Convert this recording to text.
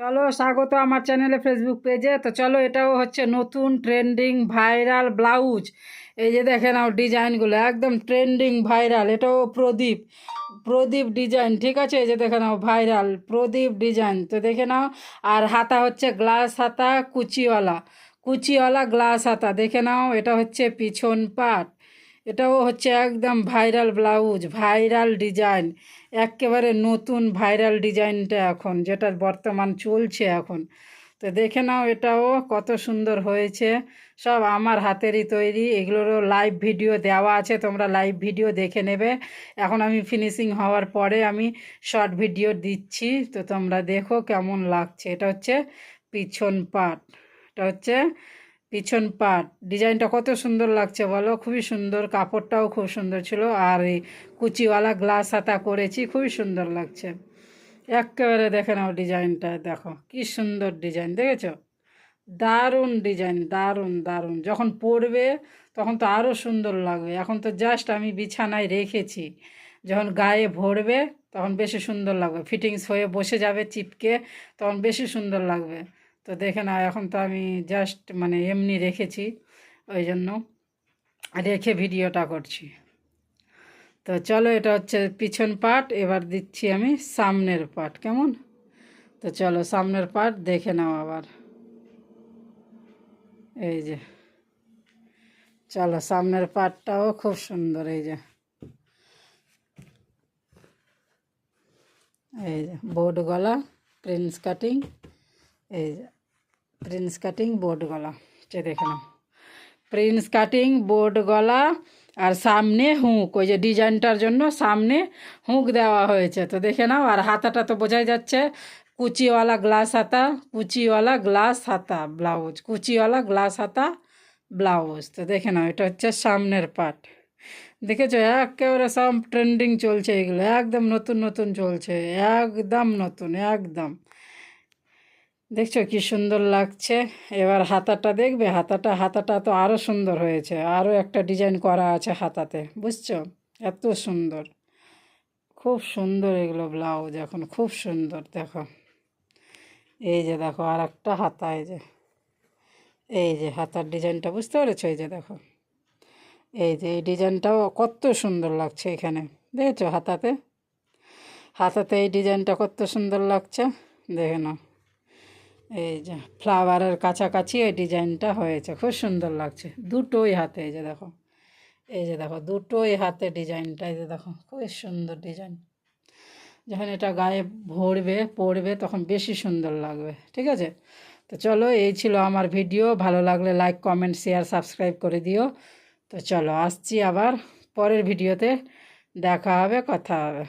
চলো স্বাগত আমার চ্যানেলে ফেসবুক পেজে। তো চলো, এটাও হচ্ছে নতুন ট্রেন্ডিং ভাইরাল ব্লাউজ। এই যে দেখে নাও ডিজাইনগুলো একদম ট্রেন্ডিং ভাইরাল। এটাও প্রদীপ প্রদীপ ডিজাইন, ঠিক আছে? এই যে দেখে নাও ভাইরাল প্রদীপ ডিজাইন, তো দেখে নাও। আর হাতা হচ্ছে গ্লাস হাতা, কুচিওয়ালা কুচিওয়ালা গ্লাস হাতা, দেখে নাও। এটা হচ্ছে পিছন পাট। এটাও হচ্ছে একদম ভাইরাল ব্লাউজ, ভাইরাল ডিজাইন, একেবারে নতুন ভাইরাল ডিজাইনটা এখন যেটা বর্তমান চলছে এখন। তো দেখে নাও, এটাও কত সুন্দর হয়েছে। সব আমার হাতেরই তৈরি। এগুলোরও লাইভ ভিডিও দেওয়া আছে, তোমরা লাইভ ভিডিও দেখে নেবে। এখন আমি ফিনিশিং হওয়ার পরে আমি শর্ট ভিডিও দিচ্ছি, তো তোমরা দেখো কেমন লাগছে। এটা হচ্ছে পিছন পাট, এটা হচ্ছে পিছন পাট। ডিজাইনটা কত সুন্দর লাগছে বলো, খুবই সুন্দর। কাপড়টাও খুব সুন্দর ছিল। আর এই কুচিওয়ালা গ্লাস হাতা করেছি, খুবই সুন্দর লাগছে। একেবারে দেখে নাও ডিজাইনটা, দেখো কি সুন্দর ডিজাইন, দেখেছো? দারুণ ডিজাইন, দারুণ দারুণ। যখন পরবে তখন তো আরও সুন্দর লাগবে। এখন তো জাস্ট আমি বিছানায় রেখেছি, যখন গায়ে ভরবে তখন বেশি সুন্দর লাগবে, ফিটিংস হয়ে বসে যাবে চিপকে, তখন বেশি সুন্দর লাগবে। তো দেখে না, এখন তো আমি জাস্ট মানে এমনি রেখেছি, ওই জন্য রেখে ভিডিওটা করছি। তো চলো, এটা হচ্ছে পিছন পার্ট, এবার দিচ্ছি আমি সামনের পার্ট, কেমন? তো চলো সামনের পার্ট দেখে নাও আবার। এই যে চলো, সামনের পার্টটাও খুব সুন্দর। এই যে বোর্ড গলা, প্রিন্স কাটিং। এই যে প্রিন্স কাটিং বোর্ড গলা, দেখে নাও, প্রিন্স কাটিং বোর্ড গলা। আর সামনে হুঁক, ওই যে ডিজাইনটার জন্য সামনে হুঁক দেওয়া হয়েছে, তো দেখে নাও। আর হাতাটা তো বোঝাই যাচ্ছে, কুচিওয়ালা গ্লাস হাতা, কুচিওয়ালা গ্লাস হাতা ব্লাউজ, কুচিওয়ালা গ্লাস হাতা ব্লাউজ। তো দেখে নাও, এটা হচ্ছে সামনের পার্ট। দেখেছো, একেবারে সব ট্রেন্ডিং চলছে এগুলো, একদম নতুন নতুন চলছে, একদম নতুন একদম। দেখছো কি সুন্দর লাগছে। এবার হাতাটা দেখবে, হাতাটা তো আরও সুন্দর হয়েছে, আরও একটা ডিজাইন করা আছে হাতাতে, বুঝছো? এত সুন্দর, খুব সুন্দর এগুলো ব্লাউজ এখন, খুব সুন্দর। দেখো, এই যে দেখো আর একটা হাতা, এই যে হাতার ডিজাইনটা বুঝতে পেরেছো? এই যে দেখো, এই যে এই ডিজাইনটাও কত সুন্দর লাগছে এখানে, দেখেছো? হাতাতে এই ডিজাইনটা কত সুন্দর লাগছে, দেখে নাও। এই যে ফ্লাওয়ারের কাছাকাছি এই ডিজাইনটা হয়েছে, খুব সুন্দর লাগছে দুটোই হাতে। এই যে দেখো দুটোই হাতে ডিজাইনটা, এই যে দেখো খুবই সুন্দর ডিজাইন। যখন এটা গায়ে পরবে তখন বেশি সুন্দর লাগবে, ঠিক আছে? তো চলো, এই ছিল আমার ভিডিও। ভালো লাগলে লাইক, কমেন্ট, শেয়ার, সাবস্ক্রাইব করে দিও। তো চলো, আসছি আবার পরের ভিডিওতে, দেখা হবে, কথা হবে।